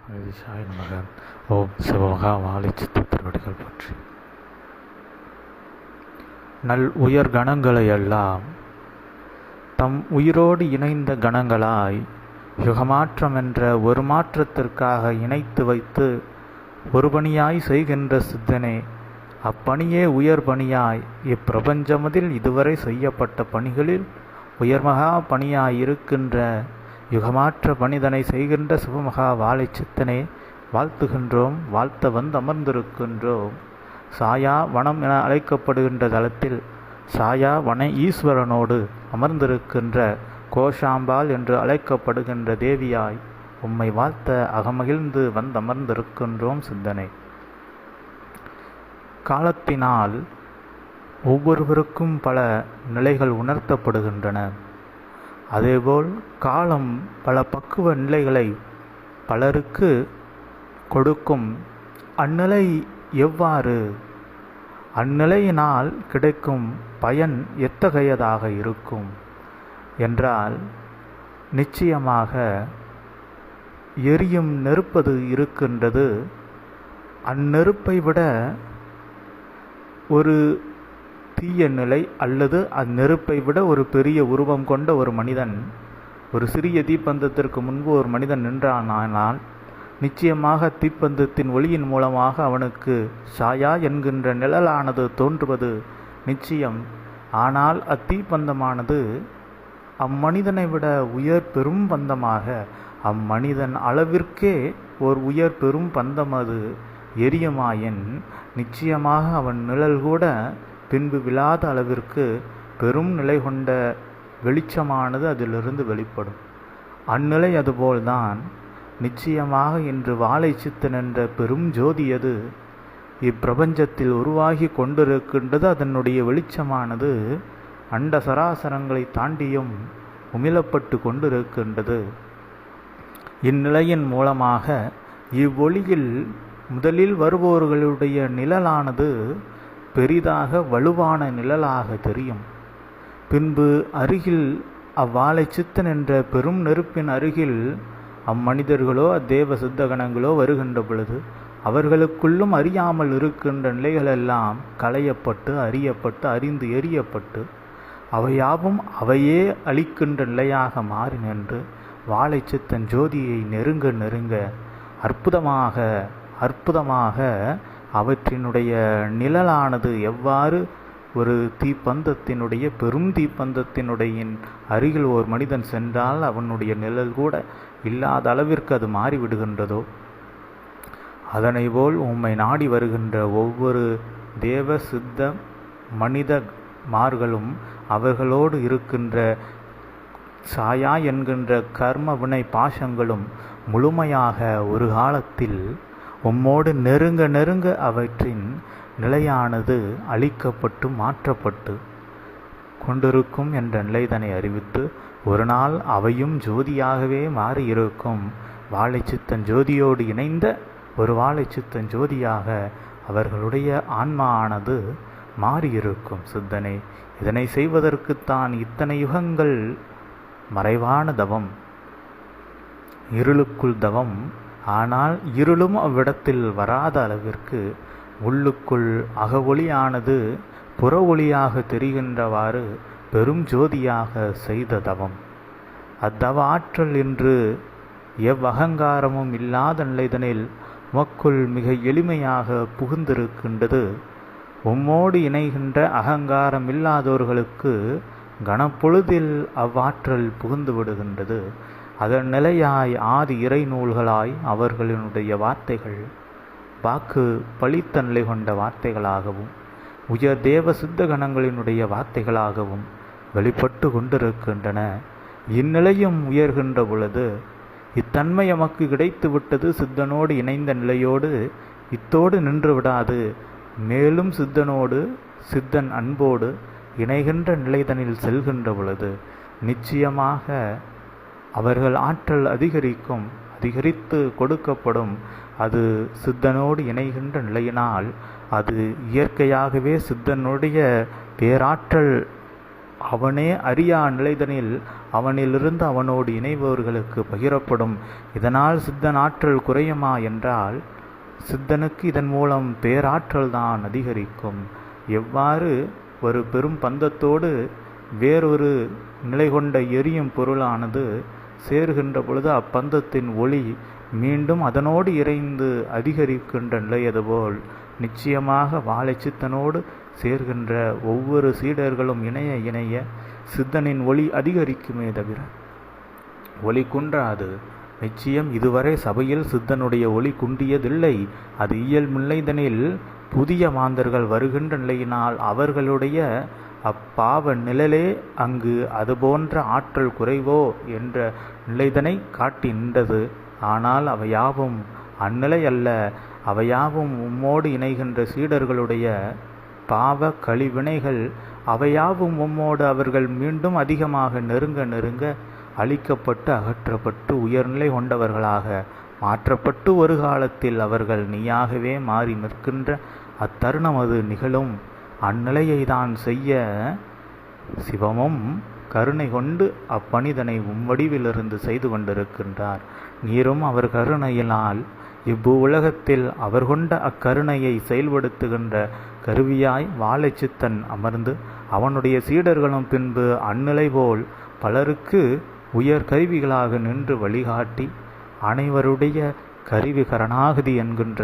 சாய் நமகன். ஓம் சிவமகா வாழை சித்த திருவடிகள் பற்றி நல் உயர் கணங்களை எல்லாம் தம் உயிரோடு இணைந்த கணங்களாய் யுகமாற்றம் என்ற ஒரு மாற்றத்திற்காக இணைத்து வைத்து ஒரு பணியாய் செய்கின்ற சித்தனே, அப்பணியே உயர் பணியாய் இப்பிரபஞ்சமதில் இதுவரை செய்யப்பட்ட பணிகளில் உயர்மகா பணியாய் இருக்கின்ற யுகமாற்ற பணிதனை செய்கின்ற சிவமகா வாழை சித்தனே, வாழ்த்துகின்றோம். வாழ்த்த வந்து அமர்ந்திருக்கின்றோம். சாயா வனம் என அழைக்கப்படுகின்ற தலத்தில் சாயா வன ஈஸ்வரனோடு அமர்ந்திருக்கின்ற கோஷாம்பாள் என்று அழைக்கப்படுகின்ற தேவியாய் உம்மை வாழ்த்த அகமகிழ்ந்து வந்தமர்ந்திருக்கின்றோம் சித்தனை. காலத்தினால் ஒவ்வொருவருக்கும் பல நிலைகள் உணர்த்தப்படுகின்றன. அதேபோல் காலம் பல பக்குவ நிலைகளை பலருக்கு கொடுக்கும். அந்நிலை எவ்வாறு, அந்நிலையினால் கிடைக்கும் பயன் எத்தகையதாக இருக்கும் என்றால், நிச்சயமாக எரியும் நெருப்பது இருக்கின்றது. அந்நெருப்பை விட ஒரு தீய நிலை அல்லது அந்நெருப்பை விட ஒரு பெரிய உருவம் கொண்ட ஒரு மனிதன் ஒரு சிறிய தீப்பந்தத்திற்கு முன்பு ஒரு மனிதன் நின்றானால் நிச்சயமாக தீப்பந்தத்தின் ஒளியின் மூலமாக அவனுக்கு சாயா என்கின்ற நிழலானது தோன்றுவது நிச்சயம். ஆனால் அத்தீப்பந்தமானது அம்மனிதனை விட உயர் பெரும் பந்தமாக அம்மனிதன் அளவிற்கே ஒரு உயர் பெரும் பந்தம் அது எரியுமாயின் நிச்சயமாக அவன் நிழல் கூட பின்பு விழாத அளவிற்கு பெரும் நிலை கொண்ட வெளிச்சமானது அதிலிருந்து வெளிப்படும். அந்நிலை அதுபோல்தான் நிச்சயமாக இன்று வாழை சித்தன் என்ற பெரும் ஜோதியது இப்பிரபஞ்சத்தில் உருவாகி கொண்டிருக்கின்றது. அதனுடைய வெளிச்சமானது அண்ட சராசரங்களை தாண்டியும் உமிழப்பட்டு கொண்டிருக்கின்றது. இந்நிலையின் மூலமாக இவ்வொளியில் முதலில் வருபவர்களுடைய நிழலானது பெரிதாக வலுவான நிழலாக தெரியும். பின்பு அருகில் அவ்வாழை சித்தன் என்ற பெரும் நெருப்பின் அருகில் அம்மனிதர்களோ அத்தேவ சித்தகணங்களோ வருகின்ற பொழுது அவர்களுக்குள்ளும் அறியாமல் இருக்கின்ற நிலைகளெல்லாம் களையப்பட்டு அறியப்பட்டு அறிந்து எரியப்பட்டு அவையாவும் அவையே அளிக்கின்ற நிலையாக மாறி நின்று வாழை சித்தன் ஜோதியை நெருங்க நெருங்க அற்புதமாக அவற்றினுடைய நிழலானது எவ்வாறு ஒரு தீப்பந்தத்தினுடைய பெரும் தீப்பந்தத்தினுடைய அருகில் ஒரு மனிதன் சென்றால் அவனுடைய நிழல் கூட இல்லாத அளவிற்கு அது மாறிவிடுகின்றதோ, அதனை போல் உம்மை நாடி வருகின்ற ஒவ்வொரு தேவ சித்த மனித மார்களும் அவர்களோடு இருக்கின்ற சாயா என்கின்ற கர்ம வினை பாசங்களும் முழுமையாக ஒரு காலத்தில் உம்மோடு நெருங்க நெருங்க அவற்றின் நிலையானது அழிக்கப்பட்டு மாற்றப்பட்டு கொண்டிருக்கும் என்ற நிலைதனை அறிவித்து ஒரு நாள் அவையும் ஜோதியாகவே மாறியிருக்கும். வாழை சித்தன் ஜோதியோடு இணைந்த ஒரு வாழை சித்தன் ஜோதியாக அவர்களுடைய ஆன்மா ஆனது மாறியிருக்கும் சித்தனை. இதனை செய்வதற்குத்தான் இத்தனை யுகங்கள் மறைவான தவம், இருளுக்குள் தவம். ஆனால் இருளும் அவ்விடத்தில் வராத அளவிற்கு உள்ளுக்குள் அக ஒளியானது புற ஒளியாக தெரிகின்றவாறு பெரும் ஜோதியாக செய்த தவம். அத்தவ ஆற்றல் இன்று எவ்வகங்காரமும் இல்லாத நிலைதனில் உமக்குள் மிக எளிமையாக புகுந்திருக்கின்றது. உம்மோடு இணைகின்ற அகங்காரம் இல்லாதவர்களுக்கு கனப்பொழுதில் அவ்வாற்றல் புகுந்து விடுகின்றது. அதன் நிலையாய் ஆதி இறை நூல்களாய் அவர்களினுடைய வார்த்தைகள் வாக்கு பழித்த நிலை கொண்ட வார்த்தைகளாகவும் உயர் தேவ சித்தகணங்களினுடைய வார்த்தைகளாகவும் வெளிப்பட்டு கொண்டிருக்கின்றன. இந்நிலையும் உயர்கின்ற பொழுது இத்தன்மை எமக்கு கிடைத்து விட்டது. சித்தனோடு இணைந்த நிலையோடு இத்தோடு நின்று விடாது. மேலும் சித்தனோடு சித்தன் அன்போடு இணைகின்ற நிலைதனில் செல்கின்ற பொழுது நிச்சயமாக அவர்கள் ஆற்றல் அதிகரித்து கொடுக்கப்படும். அது சித்தனோடு இணைகின்ற நிலையினால் அது இயற்கையாகவே சித்தனுடைய பேராற்றல் அவனே அறியா நிலைதனில் அவனிலிருந்து அவனோடு இணைபவர்களுக்கு பகிரப்படும். இதனால் சித்தன் ஆற்றல் குறையுமா என்றால் சித்தனுக்கு இதன் மூலம் பேராற்றல் தான் அதிகரிக்கும். எவ்வாறு ஒரு பெரும் பந்தத்தோடு வேறொரு நிலை கொண்ட எரியும் பொருளானது சேர்கின்ற பொழுது அப்பந்தத்தின் ஒளி மீண்டும் அதனோடு இறைந்து அதிகரிக்கின்ற நிலையதுபோல் நிச்சயமாக வாழைச்சித்தனோடு சேர்கின்ற ஒவ்வொரு சீடர்களும் இணைய இணைய சித்தனின் ஒளி அதிகரிக்குமே தவிர ஒளி குன்றாது. நிச்சயம் இதுவரை சபையில் சித்தனுடைய ஒளி குன்றியதில்லை. அது இயல்நிலைதனில் புதிய மாந்தர்கள் வருகின்ற நிலையினால் அவர்களுடைய அப்பாவ நிழலே அங்கு அதுபோன்ற ஆற்றல் குறைவோ என்ற நிலைதனை காட்டி நின்றது. ஆனால் அவையாவும் அந்நிலை அல்ல. அவையாவும் உம்மோடு இணைகின்ற சீடர்களுடைய பாவ கழிவினைகள். அவையாவும் உம்மோடு அவர்கள் மீண்டும் அதிகமாக நெருங்க நெருங்க அழிக்கப்பட்டு அகற்றப்பட்டு உயர்நிலை கொண்டவர்களாக மாற்றப்பட்டு ஒரு காலத்தில் அவர்கள் நீயாகவே மாறி நிற்கின்ற அத்தருணம் அது நிகழும். அந்நிலையை தான் செய்ய சிவமும் கருணை கொண்டு அப்பணிதனை உம்வடிவிலிருந்து செய்து கொண்டிருக்கின்றார். நீரும் அவர் கருணையினால் உலகத்தில் அவர் கொண்ட அக்கருணையை செயல்படுத்துகின்ற கருவியாய் வாழைச்சித்தன் அமர்ந்து அவனுடைய சீடர்களும் பின்பு அந்நிலை போல் பலருக்கு உயர் கருவிகளாக நின்று வழிகாட்டி அனைவருடைய கருவி கரணாகதி என்கின்ற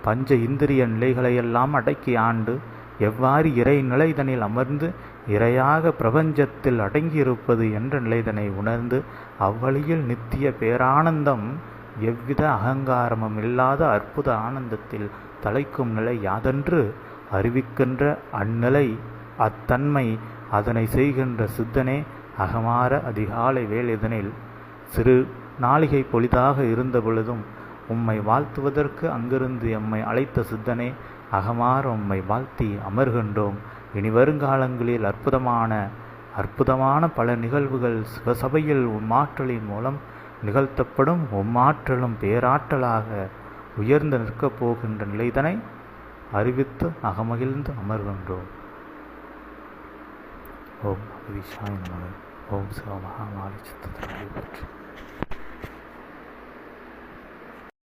பஞ்ச இந்திரிய நிலைகளையெல்லாம் அடக்கி ஆண்டு எவ்வாறு இறை நிலைதனில் அமர்ந்து இறையாக பிரபஞ்சத்தில் அடங்கியிருப்பது என்ற நிலைதனை உணர்ந்து அவ்வழியில் நித்திய பேரானந்தம் எவ்வித அகங்காரமும் இல்லாத அற்புத ஆனந்தத்தில் தலைக்கும் நிலை யாதென்று அறிவிக்கின்ற அந்நிலை அத்தன்மை அதனை செய்கின்ற சித்தனே அகமாற அதிகாலை வேலைதனில் சிறு நாளிகை பொலிதாக இருந்த பொழுதும் உம்மை வாழ்த்துவதற்கு அங்கிருந்து எம்மை அழைத்த சித்தனே அகமாற உம்மை வாழ்த்தி அமர்கின்றோம். இனி வருங்காலங்களில் அற்புதமான பல நிகழ்வுகள் சிவசபையில் உம்மாற்றலின் மூலம் நிகழ்த்தப்படும். உம்மாற்றலும் பேராற்றலாக உயர்ந்து நிற்கப் போகின்ற நிலைதனை அறிவித்து அகமகிழ்ந்து அமர்கின்றோம். ஓம் அகதீஷாய நமः. ஓம் சிவ மகாமாலை சித்தத்தை பற்றி